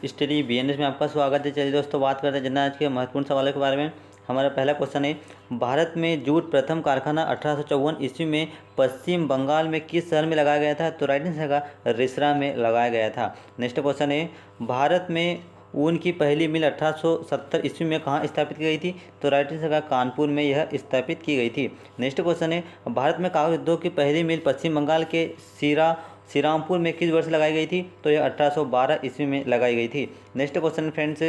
Study BNS में आपका स्वागत है। चलिए दोस्तों, बात करते हैं जनरल आज के महत्वपूर्ण सवालों के बारे में। हमारा पहला क्वेश्चन है, भारत में जूट प्रथम कारखाना 1854 ईस्वी में पश्चिम बंगाल में किस शहर में लगाया गया था? तो राइट आंसर का रिसरा में लगाया गया था। नेक्स्ट क्वेश्चन है, भारत में ऊन की पहली मिल 1870 ईस्वी में कहाँ स्थापित की गई थी? तो राइट आंसर का कानपुर में यह स्थापित की गई थी। नेक्स्ट क्वेश्चन है, भारत में कागज उद्योग की पहली मिल पश्चिम बंगाल के श्रीरामपुर में किस वर्ष लगाई गई थी? तो यह 1812 ईस्वी में लगाई गई थी। नेक्स्ट क्वेश्चन फ्रेंड्स,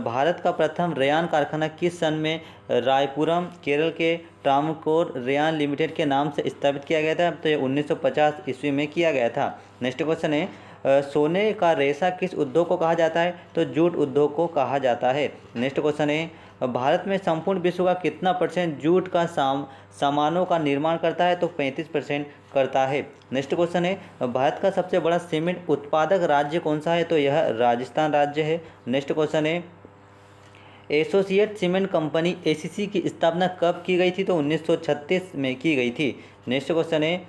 भारत का प्रथम रेयान कारखाना किस सन में रायपुरम केरल के ट्रावनकोर रेयान लिमिटेड के नाम से स्थापित किया गया था? तो यह 1950 ईस्वी में किया गया था। नेक्स्ट क्वेश्चन है, सोने का रेशा किस उद्योग को कहा जाता है? तो जूट उद्योग को कहा जाता है। नेक्स्ट क्वेश्चन है, भारत में संपूर्ण विश्व का कितना परसेंट जूट का सामानों का निर्माण करता है? तो 35% करता है। नेक्स्ट क्वेश्चन है, भारत का सबसे बड़ा सीमेंट उत्पादक राज्य कौन सा है? तो यह राजस्थान राज्य है। नेक्स्ट क्वेश्चन है, एसोसिएट सीमेंट कंपनी एसीसी की स्थापना कब की गई थी? तो 1936 में की गई थी। नेक्स्ट क्वेश्चन है,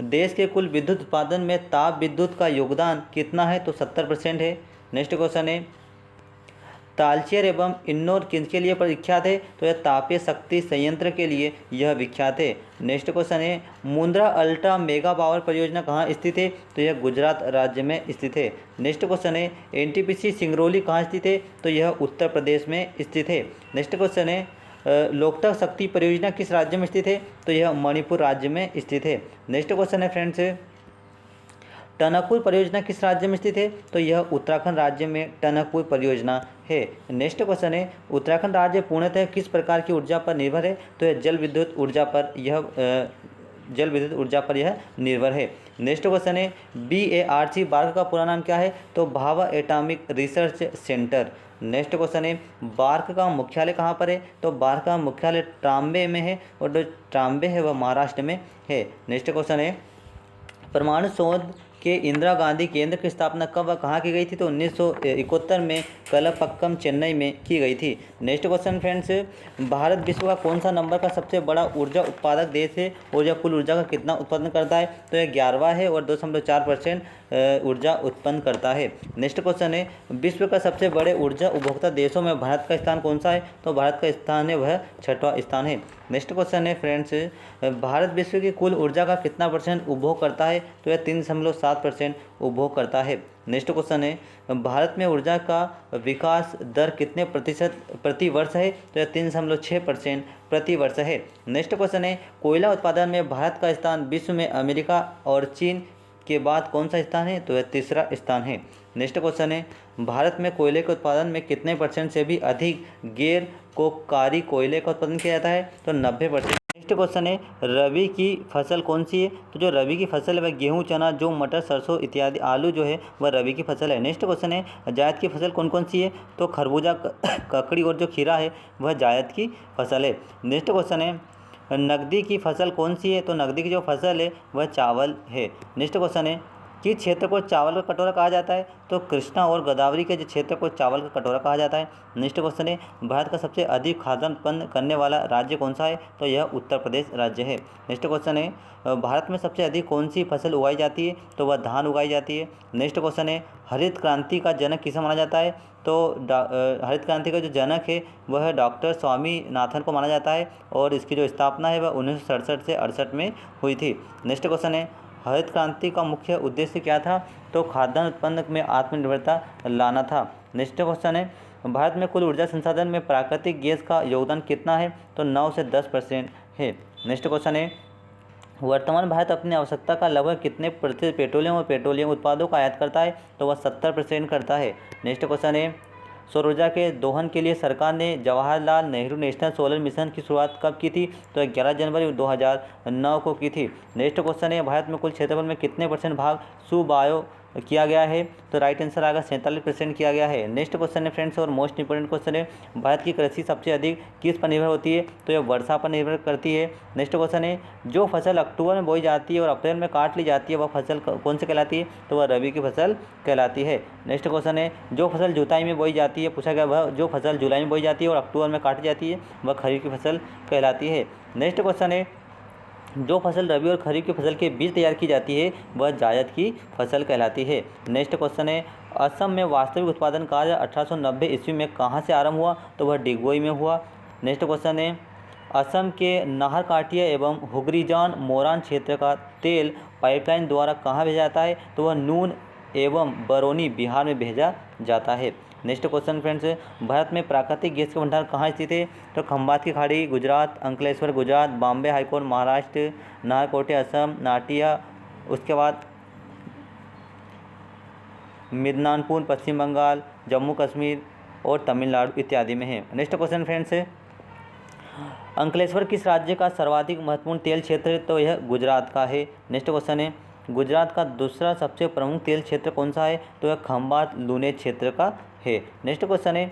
देश के कुल विद्युत उत्पादन में ताप विद्युत का योगदान कितना है? तो 70% है। नेक्स्ट क्वेश्चन है, तालचेर एवं इन्नौर किसके लिए प्रख्यात है? तो यह तापीय शक्ति संयंत्र के लिए यह विख्यात है। नेक्स्ट क्वेश्चन है, मुंद्रा अल्ट्रा मेगा पावर परियोजना कहाँ स्थित है? तो यह गुजरात राज्य में स्थित है। नेक्स्ट क्वेश्चन है, एनटीपीसी सिंगरौली कहाँ स्थित है? तो यह उत्तर प्रदेश में स्थित है। नेक्स्ट क्वेश्चन है, लोकतक शक्ति परियोजना किस राज्य में स्थित है? तो यह मणिपुर राज्य में स्थित है। नेक्स्ट क्वेश्चन है फ्रेंड्स, टनकपुर परियोजना किस राज्य में स्थित है? तो यह उत्तराखंड राज्य में टनकपुर परियोजना है। नेक्स्ट क्वेश्चन है, उत्तराखंड राज्य पूर्णतः किस प्रकार की ऊर्जा पर निर्भर है? तो यह जल विद्युत ऊर्जा पर यह निर्भर है। नेक्स्ट क्वेश्चन है, BARC बार्क का पूरा नाम क्या है? तो Bhabha atomic research centre. Next question है, बार्क का मुख्यालय कहाँ पर है? तो बार्क का मुख्यालय ट्राम्बे में है, और जो ट्राम्बे है वह महाराष्ट्र में है। नेक्स्ट क्वेश्चन है, परमाणु शोध के इंदिरा गांधी केंद्र की स्थापना कब व कहाँ की गई थी? तो 1971 में कलपक्कम चेन्नई में की गई थी। नेक्स्ट क्वेश्चन फ्रेंड्स, भारत विश्व का कौन सा नंबर का सबसे बड़ा ऊर्जा उत्पादक देश है और यह कुल ऊर्जा का कितना उत्पादन करता है? तो यह 11वां है और 2.4% ऊर्जा उत्पन्न करता है। नेक्स्ट क्वेश्चन है, विश्व का सबसे बड़े ऊर्जा उपभोक्ता देशों में भारत का स्थान कौन सा है? तो भारत का स्थान है वह 6वां स्थान है। नेक्स्ट क्वेश्चन है फ्रेंड्स, भारत विश्व की कुल ऊर्जा का कितना परसेंट उपभोग करता है? तो यह 3.7% उपभोग करता है। नेक्स्ट क्वेश्चन है, भारत में ऊर्जा का विकास दर कितने प्रतिशत प्रति वर्ष है? तो यह 3.6% प्रति वर्ष है। नेक्स्ट क्वेश्चन है, कोयला उत्पादन में भारत का स्थान विश्व में अमेरिका और चीन के बाद कौन सा स्थान है? तो यह 3रा स्थान है। नेक्स्ट क्वेश्चन है, भारत में कोयले के उत्पादन में कितने परसेंट से भी अधिक गैर कोककारी कोयले का उत्पादन किया जाता है? तो 90%। नेक्स्ट क्वेश्चन है, रबी की फसल कौन सी है? तो जो रबी की फसल है वह गेहूं, चना, जौ, मटर, सरसों इत्यादि, आलू जो है वह रबी की फसल है। नेक्स्ट क्वेश्चन है, जायद की फसल कौन कौन सी है? तो खरबूजा, ककड़ी और जो खीरा है वह जायद की फसल है। नेक्स्ट क्वेश्चन है, नकदी की फसल कौन सी है? तो नकदी की जो फसल है वह चावल है। नेक्स्ट क्वेश्चन है, किस क्षेत्र को चावल का कटोरा कहा जाता है? तो कृष्णा और गोदावरी के जो क्षेत्र को चावल का कटोरा कहा जाता है। नेक्स्ट क्वेश्चन है, भारत का सबसे अधिक खाद्यान्न उत्पन्न करने वाला राज्य कौन सा है? तो यह उत्तर प्रदेश राज्य है। नेक्स्ट क्वेश्चन है, भारत में सबसे अधिक कौन सी फसल उगाई जाती है? तो वह धान उगाई जाती है। नेक्स्ट क्वेश्चन है, हरित क्रांति का जनक किसे माना जाता है? तो हरित क्रांति का जो जनक है वह डॉक्टर स्वामीनाथन को माना जाता है, और इसकी जो स्थापना है वह 1967 से 68 में हुई थी। नेक्स्ट क्वेश्चन है, हरित क्रांति का मुख्य उद्देश्य क्या था? तो खाद्यान्न उत्पन्न में आत्मनिर्भरता लाना था। नेक्स्ट क्वेश्चन है, भारत में कुल ऊर्जा संसाधन में प्राकृतिक गैस का योगदान कितना है? तो 9 से 10% है। नेक्स्ट क्वेश्चन है, वर्तमान भारत अपनी आवश्यकता का लगभग कितने प्रतिशत पेट्रोलियम और पेट्रोलियम उत्पादों का आयात करता है? तो वह 70% करता है। नेक्स्ट क्वेश्चन है, सौर ऊर्जा के दोहन के लिए सरकार ने Jawaharlal Nehru national solar mission की शुरुआत कब की थी? तो 11 जनवरी 2009 को की थी। नेक्स्ट क्वेश्चन है, भारत में कुल क्षेत्रफल में कितने परसेंट भाग सुबायो किया गया है? तो राइट आंसर आएगा 47% किया गया है। नेक्स्ट क्वेश्चन है फ्रेंड्स, और मोस्ट इंपोर्टेंट क्वेश्चन है, भारत की कृषि सबसे अधिक किस पर निर्भर होती है? तो यह वर्षा पर निर्भर करती है। नेक्स्ट क्वेश्चन है, जो फसल अक्टूबर में बोई जाती है और अप्रैल में काट ली जाती है वह फसल कौन सी कहलाती है? तो वह रबी की फसल कहलाती है। नेक्स्ट क्वेश्चन है, जो फसल जुताई में बोई जाती है, पूछा गया वह जो फसल जुलाई में बोई जाती है और अक्टूबर में काटी जाती है वह खरीफ की फसल कहलाती है। नेक्स्ट क्वेश्चन है, जो फसल रबी और खरीफ की फसल के बीच तैयार की जाती है वह जायद की फसल कहलाती है। नेक्स्ट क्वेश्चन है, असम में वास्तविक उत्पादन कार्य 1890 ईस्वी में कहाँ से आरंभ हुआ, तो वह डिगबोई में हुआ। नेक्स्ट क्वेश्चन है असम के नाहरकाटिया एवं हुगरीजान मोरान क्षेत्र का तेल पाइपलाइन द्वारा कहाँ भेजा जाता है, तो वह नून एवं बरौनी बिहार में भेजा जाता है। नेक्स्ट क्वेश्चन फ्रेंड्स, भारत में प्राकृतिक गैस के भंडार कहाँ स्थित है, तो खंबात की खाड़ी गुजरात, अंकलेश्वर गुजरात, बॉम्बे हाईकोर्ट महाराष्ट्र, नाहरकोटे असम, नाटिया, उसके बाद मिदनापुर पश्चिम बंगाल, जम्मू कश्मीर और तमिलनाडु इत्यादि में है। नेक्स्ट क्वेश्चन फ्रेंड्स, अंकलेश्वर किस राज्य का सर्वाधिक महत्वपूर्ण तेल क्षेत्र है, तो यह गुजरात का है। नेक्स्ट क्वेश्चन है गुजरात का दूसरा सबसे प्रमुख तेल क्षेत्र कौन सा है, तो यह खंबात लूने क्षेत्र का है। नेक्स्ट क्वेश्चन है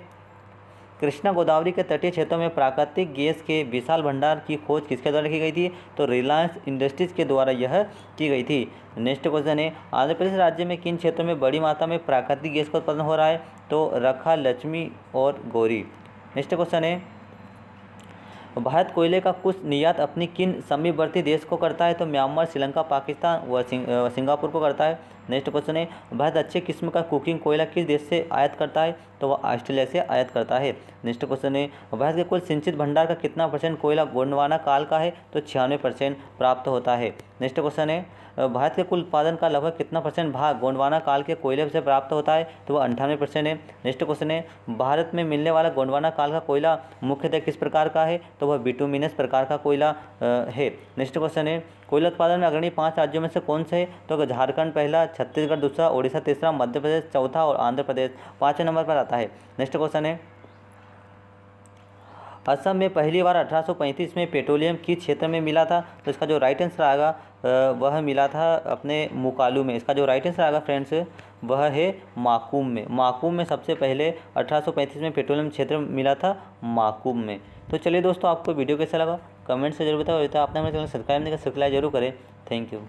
कृष्णा गोदावरी के तटीय क्षेत्रों में प्राकृतिक गैस के विशाल भंडार की खोज किसके द्वारा की गई थी, तो रिलायंस इंडस्ट्रीज के द्वारा यह की गई थी। नेक्स्ट क्वेश्चन है आंध्र प्रदेश राज्य में किन क्षेत्रों में बड़ी मात्रा में प्राकृतिक गैस का उत्पादन हो रहा है, तो रखा, लक्ष्मी और गौरी। नेक्स्ट क्वेश्चन है भारत कोयले का कुछ निर्यात अपनी किन समीपवर्ती देश को करता है, तो म्यांमार, श्रीलंका, पाकिस्तान व सिंगापुर को करता है। नेक्स्ट क्वेश्चन है भारत अच्छे किस्म का कुकिंग कोयला किस देश से आयात करता है, तो वह ऑस्ट्रेलिया से आयात करता है। नेक्स्ट क्वेश्चन है भारत के कुल सिंचित भंडार का कितना % कोयला गोंडवाना काल का है, तो 96% प्राप्त होता है। नेक्स्ट क्वेश्चन है भारत के कुल उत्पादन का लगभग कितना % भाग गोंडवाना काल के कोयले से प्राप्त होता है, तो वह 98% है। नेक्स्ट क्वेश्चन है भारत में मिलने वाला गोंडवाना काल का कोयला मुख्यतः किस प्रकार का है, तो वह बिटुमिनस प्रकार का कोयला है। नेक्स्ट क्वेश्चन है कोयला उत्पादन में अग्रणी 5 राज्यों में से कौन से है, तो झारखंड पहला, छत्तीसगढ़ दूसरा, ओडिशा तीसरा, मध्य प्रदेश चौथा और आंध्र प्रदेश 5वें नंबर पर आता है। नेक्स्ट क्वेश्चन है असम में पहली बार 1835 में पेट्रोलियम किस क्षेत्र में मिला था, तो इसका जो राइट आंसर आएगा वह मिला था अपने मुकालू में। इसका जो राइट आंसर आएगा फ्रेंड्स वह है माकूम में। माकूम में सबसे पहले 1835 में पेट्रोलियम क्षेत्र मिला था, माकूम में। तो चलिए दोस्तों, आपको वीडियो कैसा लगा कमेंट से जरूर बताओ। आपने हमारे चैनल सब्सक्राइब नहीं किया, सब्सक्राइब जरूर करें। Thank you.